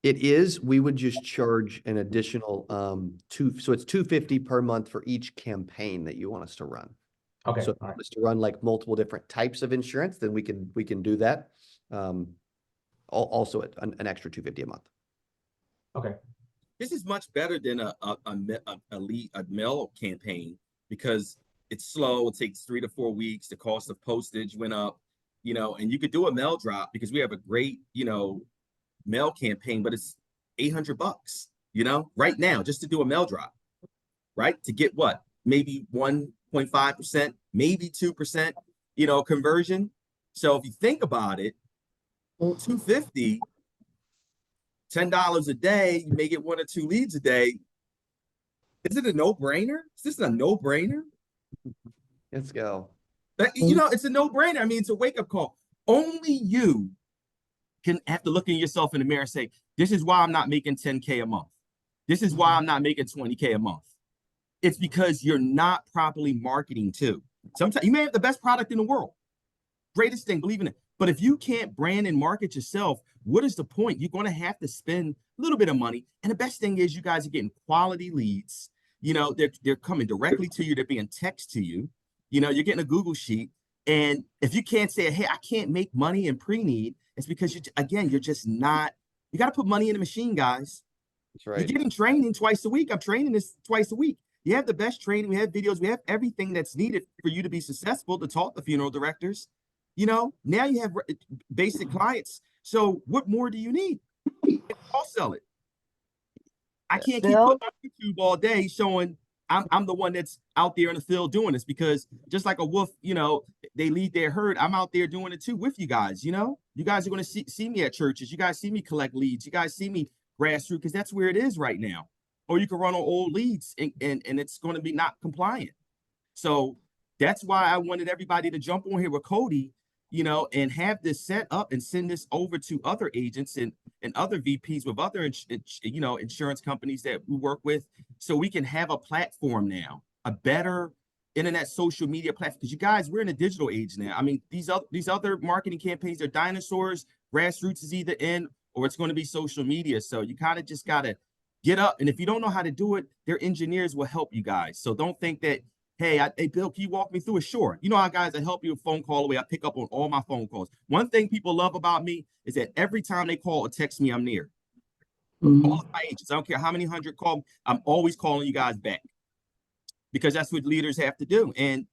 it is, we would just charge an additional so it's $250 per month for each campaign that you want us to run. Okay, So if you all right. want us to run like multiple different types of insurance, then we can do that. Also at an extra $250 a month. Okay. This is much better than a mail campaign because it's slow. It takes 3 to 4 weeks. The cost of postage went up, you know, and you could do a mail drop because we have a great, you know, mail campaign, but it's $800, you know, right now, just to do a mail drop, right? To get what? Maybe 1.5%, maybe 2%, you know, conversion. So if you think about it, $250, $10 a day, you may get 1 or 2 leads a day. Is it a no-brainer? Is this a no-brainer? Let's go. You know, it's a no-brainer. I mean, it's a wake-up call. Only you can have to look at yourself in the mirror and say, this is why I'm not making 10K a month. This is why I'm not making 20K a month. It's because you're not properly marketing too. Sometimes you may have the best product in the world. Greatest thing, believe in it. But if you can't brand and market yourself, what is the point? You're going to have to spend a little bit of money. And the best thing is you guys are getting quality leads. You know, they're coming directly to you. They're being text to you. You know, you're getting a Google sheet. And if you can't say, hey, I can't make money in pre-need, it's because you're just not, you got to put money in the machine, guys. That's right. You're getting training twice a week. I'm training this twice a week. You have the best training. We have videos. We have everything that's needed for you to be successful to talk to funeral directors. You know, now you have basic clients. So what more do you need? I'll sell it. I can't keep putting on YouTube all day showing I'm the one that's out there in the field doing this because just like a wolf, you know, they lead their herd. I'm out there doing it too with you guys. You know, you guys are going to see me at churches. You guys see me collect leads. You guys see me grassroots because that's where it is right now. Or you can run on old leads and it's going to be not compliant. So that's why I wanted everybody to jump on here with Cody, you know, and have this set up and send this over to other agents and other VPs with other, you know, insurance companies that we work with. So we can have a platform now, a better internet social media platform. Because you guys, we're in a digital age now. I mean, these other marketing campaigns, they're dinosaurs. Grassroots is either in or it's going to be social media. So you kind of just got to get up. And if you don't know how to do it, their engineers will help you guys. So don't think that, hey, Bill, can you walk me through it? Sure. You know how guys, I help you a phone call away. I pick up on all my phone calls. One thing people love about me is that every time they call or text me, I'm near. All of my agents, I don't care how many hundred call, I'm always calling you guys back because that's what leaders have to do. And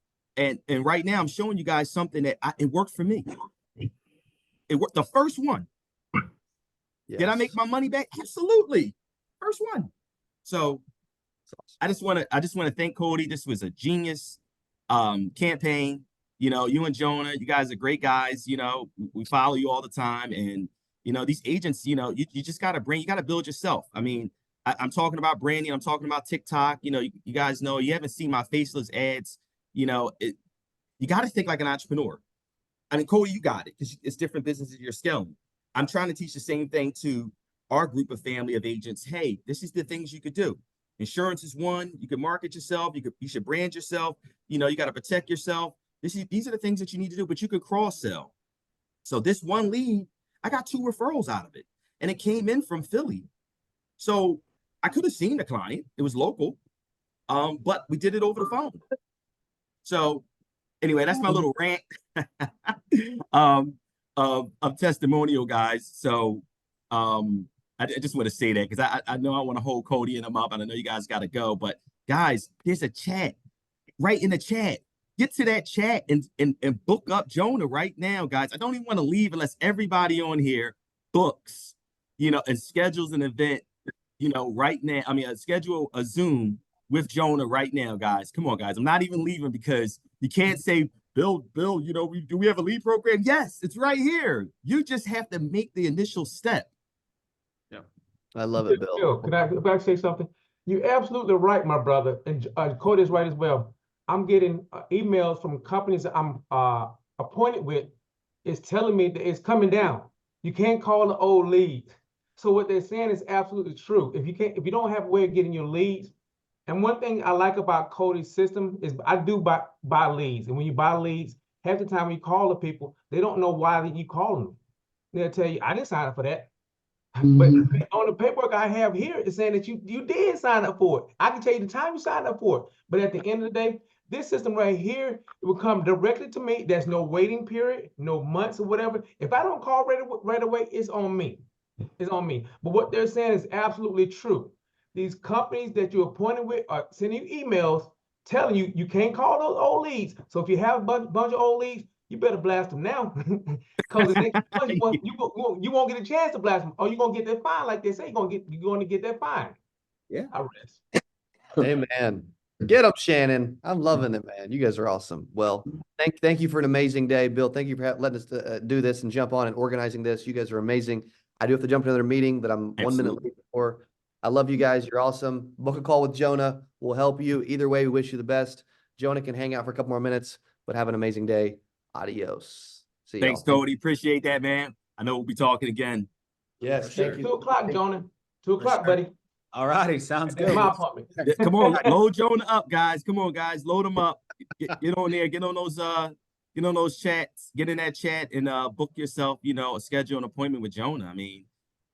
right now I'm showing you guys something that it worked for me. It worked. The first one. Yes. Did I make my money back? Absolutely. First one. So I just want to thank Cody. This was a genius campaign. You know, you and Jonah, you guys are great guys. You know, we follow you all the time. And, you know, these agents, you know, you just got to build yourself. I mean, I'm talking about branding. I'm talking about TikTok. You know, you guys know, you haven't seen my faceless ads. You know, you got to think like an entrepreneur. I mean, Cody, you got it because it's different businesses you're scaling. I'm trying to teach the same thing to our group of family of agents. Hey, this is the things you could do. Insurance is one. You can market yourself. You should brand yourself. You know, you got to protect yourself. These are the things that you need to do, but you could cross sell. So this one lead, I got 2 referrals out of it, and it came in from Philly. So I could have seen the client. It was local, but we did it over the phone. So anyway, that's my little rant of testimonial, guys. So I just want to say that because I know I want to hold Cody and him up, and I know you guys got to go. But guys, there's a chat right in the chat. Get to that chat and book up Jonah right now, guys. I don't even want to leave unless everybody on here books, and schedules an event, right now. I mean, schedule a Zoom with Jonah right now, guys. Come on, guys. I'm not even leaving because you can't say, Bill, do we have a lead program? Yes, it's right here. You just have to make the initial step. I love it, Bill. Bill, if I say something? You're absolutely right, my brother, and Cody is right as well. I'm getting emails from companies that I'm appointed with. It's telling me that it's coming down. You can't call the old leads. So what they're saying is absolutely true. If you don't have a way of getting your leads, and one thing I like about Cody's system is I do buy leads, and when you buy leads, half the time when you call the people, they don't know why you calling them. They'll tell you, I didn't sign up for that. But on the paperwork I have here, it's saying that you did sign up for it. I can tell you the time you signed up for it. But at the end of the day, this system right here, it will come directly to me. There's no waiting period, no months or whatever. If I don't call right away, it's on me. It's on me. But what they're saying is absolutely true. These companies that you're appointed with are sending you emails telling you you can't call those old leads. So if you have a bunch of old leads, you better blast them now. Because the next month you won't get a chance to blast them, or you're gonna get that fine, like they say, you're gonna get that fine. Yeah. I rest. Amen. Get up, Shannon. I'm loving it, man. You guys are awesome. Well, thank you for an amazing day, Bill. Thank you for letting us do this and jump on and organizing this. You guys are amazing. I do have to jump to another meeting, but I'm 1 minute late before. I love you guys. You're awesome. Book a call with Jonah. We'll help you. Either way, we wish you the best. Jonah can hang out for a couple more minutes, but have an amazing day. Adios. See you. Thanks, Cody. Appreciate that, man. I know we'll be talking again. Yes, thank you. 2 o'clock, Jonah. 2 o'clock, buddy. All righty, sounds That's good. my appointment. Come on, load Jonah up, guys. Come on, guys, load him up. Get on there. Get on those chats. Get in that chat and book yourself. Schedule an appointment with Jonah. I mean,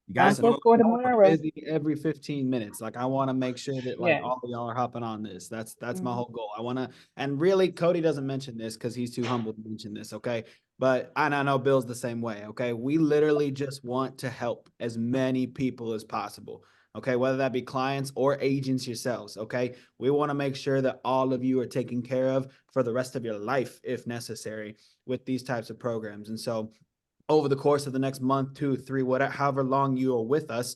you guys I'll book for tomorrow. Busy every 15 minutes. Like I want to make sure that like Yes. all of y'all are hopping on this. That's my whole goal. I want to, and really Cody doesn't mention this because he's too humble to mention this. Okay. But and I know Bill's the same way. Okay. We literally just want to help as many people as possible. Okay. Whether that be clients or agents yourselves. Okay. We want to make sure that all of you are taken care of for the rest of your life, if necessary, with these types of programs. And so over the course of the next month, 2, 3, whatever, however long you are with us,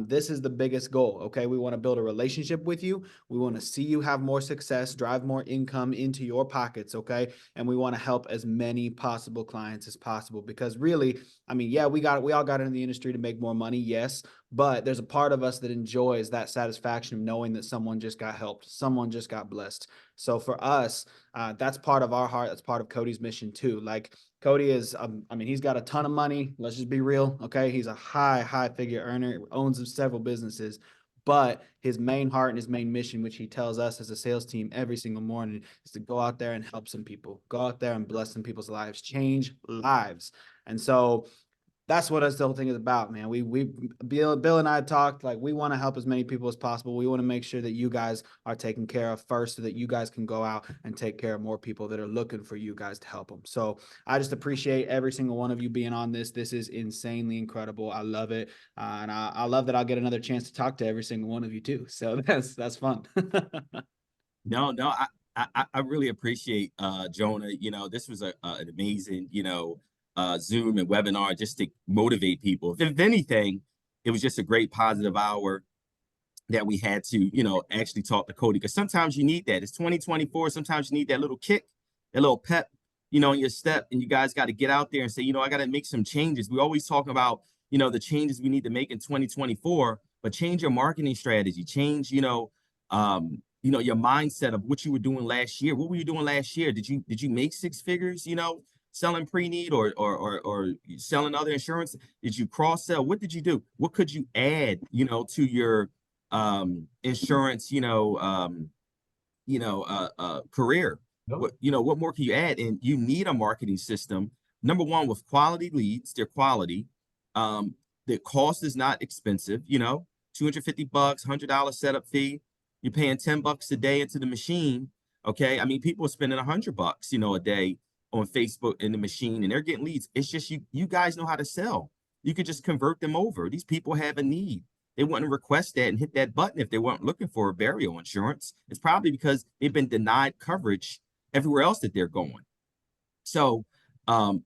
this is the biggest goal. Okay. We want to build a relationship with you. We want to see you have more success, drive more income into your pockets. Okay. And we want to help as many possible clients as possible because really, I mean, yeah, we all got into the industry to make more money. Yes. But there's a part of us that enjoys that satisfaction of knowing that someone just got helped. Someone just got blessed. So for us, that's part of our heart. That's part of Cody's mission too. Like Cody is, I mean, he's got a ton of money. Let's just be real. Okay. He's a high figure earner, owns several businesses, but his main heart and his main mission, which he tells us as a sales team every single morning, is to go out there and help some people, go out there and bless some people's lives, change lives. And so that's what this whole thing is about, man. Bill and I talked, like, we want to help as many people as possible. We want to make sure that you guys are taken care of first so that you guys can go out and take care of more people that are looking for you guys to help them. So I just appreciate every single one of you being on this. This is insanely incredible. I love it. And I love that I'll get another chance to talk to every single one of you too. So that's fun. No, I really appreciate Jonah. This was an amazing, Zoom and webinar just to motivate people. If anything, it was just a great positive hour that we had to, actually talk to Cody, because sometimes you need that. It's 2024. Sometimes you need that little kick, that little pep, in your step, and you guys got to get out there and say, I got to make some changes. We always talk about, the changes we need to make in 2024, but change your marketing strategy, change, your mindset of what you were doing last year. What were you doing last year? Did you make 6 figures, selling Preneed or selling other insurance? Did you cross sell? What did you do? What could you add, to your insurance, career? Nope. What more can you add? And you need a marketing system, number one, with quality leads. They're quality. The cost is not expensive, $250, $100 setup fee. You're paying $10 a day into the machine. Okay. I mean, people are spending $100, a day on Facebook in the machine, and they're getting leads. It's just you guys know how to sell. you could just convert them over. These people have a need. They wouldn't request that and hit that button if they weren't looking for burial insurance. It's probably because they've been denied coverage everywhere else that they're going. So, and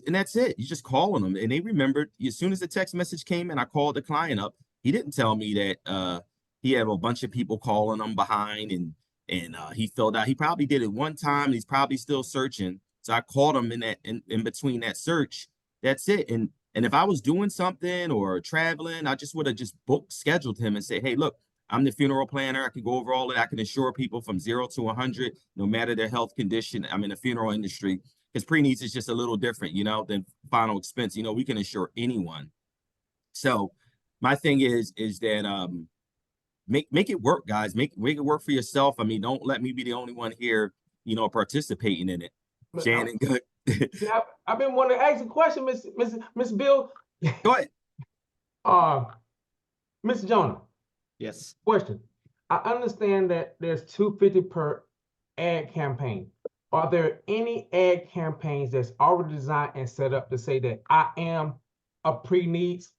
that's it. You just calling them, and they remembered as soon as the text message came in. I called the client up. He didn't tell me that he had a bunch of people calling him behind, and he filled out. He probably did it one time. And he's probably still searching. So I called him in between that search. That's it. And if I was doing something or traveling, I just would have just scheduled him and say, hey, look, I'm the funeral planner. I can go over all of that. I can insure people from 0 to 100, no matter their health condition. I'm in the funeral industry because pre-needs is just a little different, than final expense. We can insure anyone. So my thing is that make it work, guys. Make it work for yourself. I mean, don't let me be the only one here, participating in it. Shannon, good. I've been wanting to ask a question, Miss Bill. Go ahead. Mr. Jonah. Yes. Question. I understand that there's $250 per ad campaign. Are there any ad campaigns that's already designed and set up to say that I am a pre-needs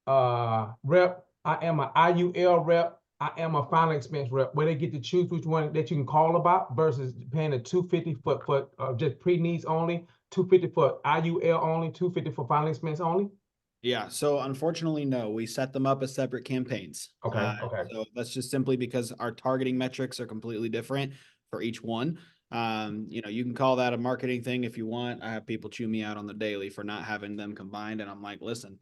rep, I am an IUL rep, I am a final expense rep, where they get to choose which one that you can call about versus paying a $250 for just pre-needs only, $250 for IUL only, $250 for final expense only? Yeah, so unfortunately, no, we set them up as separate campaigns. Okay. So that's just simply because our targeting metrics are completely different for each one. You can call that a marketing thing if you want. I have people chew me out on the daily for not having them combined. And I'm like, listen,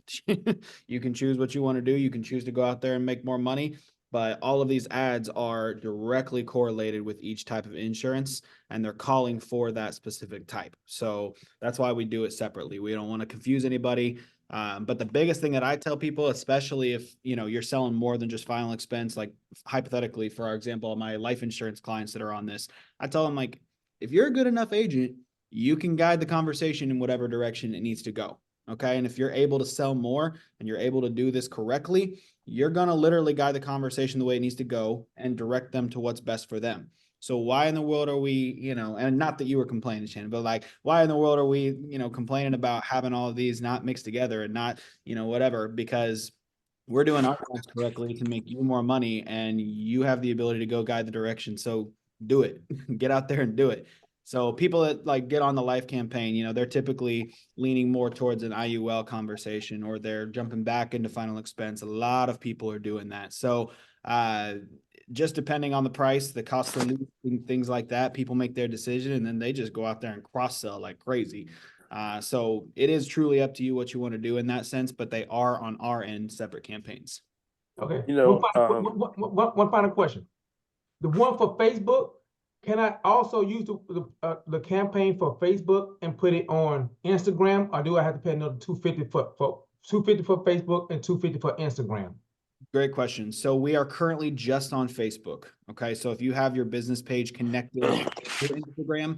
you can choose what you want to do. You can choose to go out there and make more money. But all of these ads are directly correlated with each type of insurance, and they're calling for that specific type. So that's why we do it separately. We don't want to confuse anybody. But the biggest thing that I tell people, especially if you're selling more than just final expense, like hypothetically, for our example, my life insurance clients that are on this, I tell them, like, if you're a good enough agent, you can guide the conversation in whatever direction it needs to go. Okay. And if you're able to sell more and you're able to do this correctly, you're going to literally guide the conversation the way it needs to go and direct them to what's best for them. So why in the world are we, and not that you were complaining, Shannon, but like, why in the world are we, complaining about having all of these not mixed together and not, whatever, because we're doing our jobs correctly to make you more money and you have the ability to go guide the direction. So do it, get out there and do it. So people that like get on the life campaign, they're typically leaning more towards an IUL conversation, or they're jumping back into final expense. A lot of people are doing that. So, just depending on the price, the cost of things like that, people make their decision and then they just go out there and cross sell like crazy. So it is truly up to you what you want to do in that sense, but they are on our end separate campaigns. Okay. One final question. The one for Facebook, can I also use the campaign for Facebook and put it on Instagram, or do I have to pay another $250 for $250 for Facebook and $250 for Instagram? Great question. So we are currently just on Facebook. Okay. So if you have your business page connected to Instagram,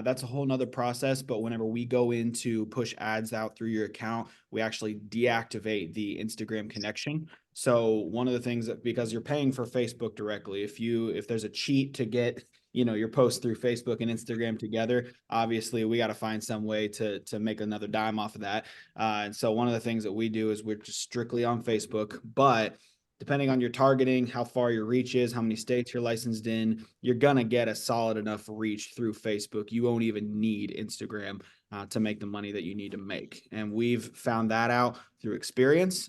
that's a whole nother process. But whenever we go in to push ads out through your account, we actually deactivate the Instagram connection. So one of the things that, because you're paying for Facebook directly, if there's a cheat to get your posts through Facebook and Instagram together, obviously we got to find some way to make another dime off of that. And so one of the things that we do is we're just strictly on Facebook, but depending on your targeting, how far your reach is, how many states you're licensed in, you're going to get a solid enough reach through Facebook. You won't even need Instagram to make the money that you need to make. And we've found that out through experience.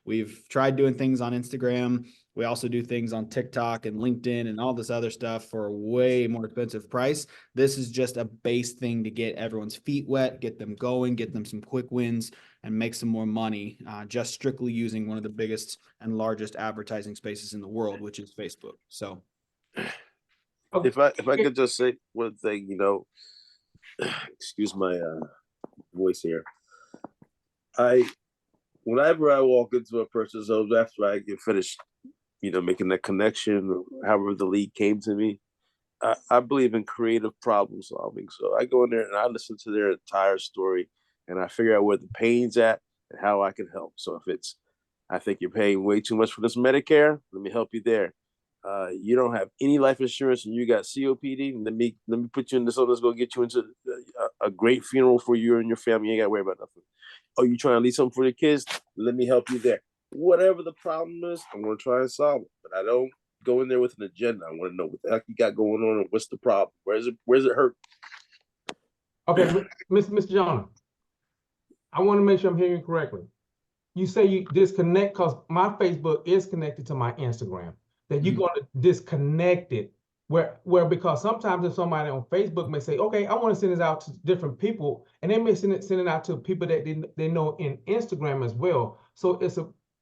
We've tried doing things on Instagram. We also do things on TikTok and LinkedIn and all this other stuff for a way more expensive price. This is just a base thing to get everyone's feet wet, get them going, get them some quick wins, and make some more money, just strictly using one of the biggest and largest advertising spaces in the world, which is Facebook. So if I could just say one thing, excuse my voice here. Whenever I walk into a person's home after I get finished, making that connection, however the lead came to me, I believe in creative problem solving. So I go in there and I listen to their entire story and I figure out where the pain's at and how I can help. So if it's, I think you're paying way too much for this Medicare, let me help you there. you don't have any life insurance and you got COPD, let me put you in this. So let's go get you into a great funeral for you and your family. You ain't got to worry about nothing. Oh, you trying to leave something for the kids? Let me help you there. Whatever the problem is, I'm going to try and solve it. But I don't go in there with an agenda. I want to know what the heck you got going on and what's the problem. Where's it hurt? Okay, Mr. Jonah, I want to make sure I'm hearing you correctly. You say you disconnect because my Facebook is connected to my Instagram. That you're going to disconnect it. Where because sometimes if somebody on Facebook may say, okay, I want to send this out to different people, and they may send it out to people that they know in Instagram as well. So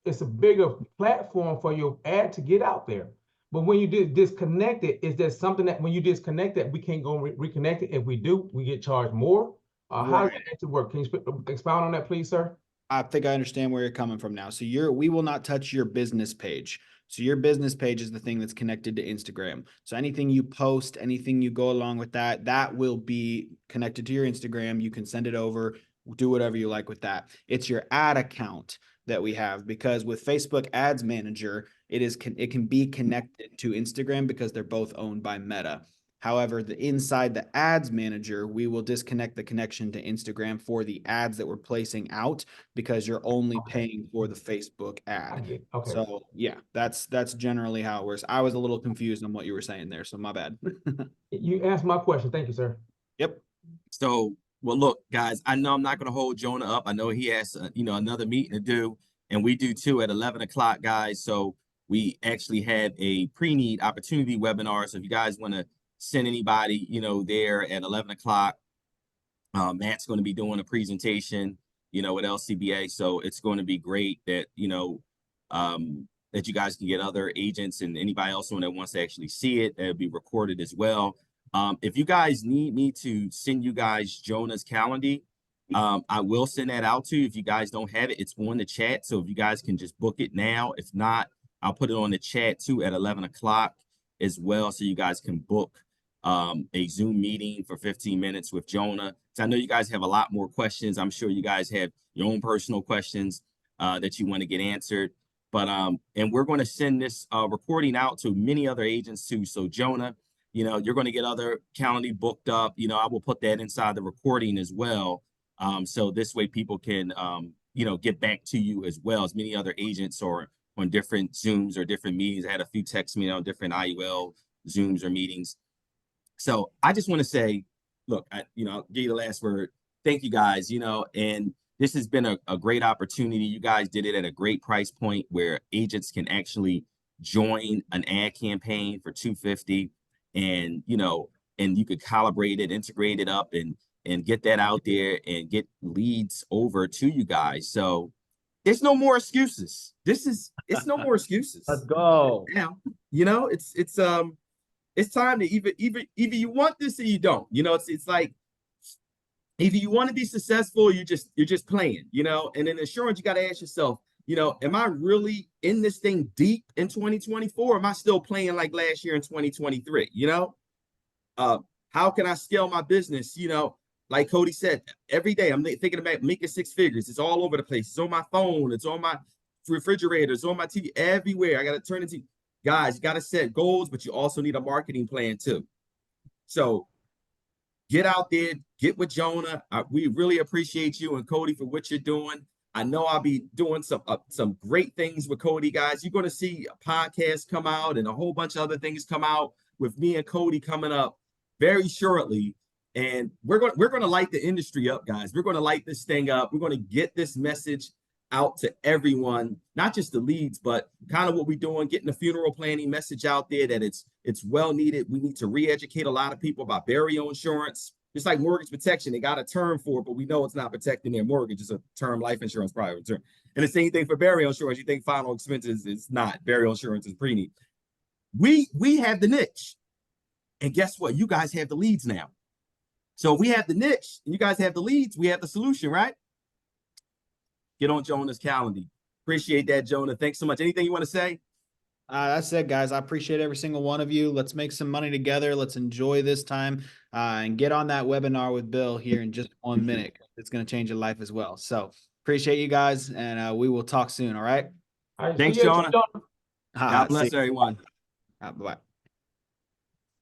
it's a bigger platform for your ad to get out there. But when you disconnect it, is there something that when you disconnect it, we can't go reconnect it? If we do, we get charged more? How does that actually work? Can you expound on that, please, sir? I think I understand where you're coming from now. So we will not touch your business page. So your business page is the thing that's connected to Instagram. So anything you post, anything you go along with that will be connected to your Instagram. You can send it over, do whatever you like with that. It's your ad account that we have, because with Facebook Ads Manager, it can be connected to Instagram because they're both owned by Meta. However, inside the ads manager, we will disconnect the connection to Instagram for the ads that we're placing out, because you're only paying for the Facebook ad. Okay. So yeah, that's generally how it works. I was a little confused on what you were saying there, so my bad. You answered my question. Thank you, sir. Yep. So, well, look, guys, I know I'm not going to hold Jonah up. I know he has, another meeting to do, and we do too at 11 o'clock, guys. So we actually had a pre-need opportunity webinar. So if you guys want to send anybody, there at 11 o'clock, Matt's going to be doing a presentation, with LCBA. So it's going to be great that, that you guys can get other agents and anybody else that wants to actually see it. It'll be recorded as well. If you guys need me to send you guys Jonah's calendar, I will send that out to you. If you guys don't have it, it's on the chat. So if you guys can just book it now. If not, I'll put it on the chat too at 11 o'clock as well. So you guys can book a Zoom meeting for 15 minutes with Jonah. So I know you guys have a lot more questions. I'm sure you guys have your own personal questions that you want to get answered. But and we're going to send this recording out to many other agents too. So Jonah, you're going to get other calendar booked up. I will put that inside the recording as well. So this way people can, get back to you as well, as many other agents or on different Zooms or different meetings. I had a few texts me on different IUL Zooms or meetings. So I just want to say, look, I'll give you the last word. Thank you guys, and this has been a great opportunity. You guys did it at a great price point where agents can actually join an ad campaign for $250, and and you could calibrate it, integrate it up, and get that out there and get leads over to you guys. So there's no more excuses. It's no more excuses. Let's go. Now, it's time to either you want this or you don't. It's like either you want to be successful or you're just playing, and in insurance, you got to ask yourself, am I really in this thing deep in 2024? Or am I still playing like last year in 2023? How can I scale my business? Like Cody said, every day I'm thinking about making six figures. It's all over the place. It's on my phone. It's on my refrigerator. It's on my TV, everywhere. I got to turn it to guys. You got to set goals, but you also need a marketing plan too. So get out there, get with Jonah. We really appreciate you and Cody for what you're doing. I know I'll be doing some great things with Cody, guys. You're going to see a podcast come out and a whole bunch of other things come out with me and Cody coming up very shortly. And we're going to light the industry up, guys. We're going to light this thing up. We're going to get this message out to everyone, not just the leads, but kind of what we're doing, getting the funeral planning message out there that it's well needed. We need to re-educate a lot of people about burial insurance. Just like mortgage protection, they got a term for it, but we know it's not protecting their mortgage. It's a term, life insurance, private term. And the same thing for burial insurance. You think final expenses is not. Burial insurance is Preneed. We have the niche. And guess what? You guys have the leads now. So we have the niche, and you guys have the leads. We have the solution, right? Get on Jonah's calendar. Appreciate that, Jonah. Thanks so much. Anything you want to say? That's it, guys. I appreciate every single one of you. Let's make some money together. Let's enjoy this time and get on that webinar with Bill here in just 1 minute. It's going to change your life as well. So appreciate you guys, and we will talk soon. All right. Thanks, Jonah. God God bless everyone. Bye-bye.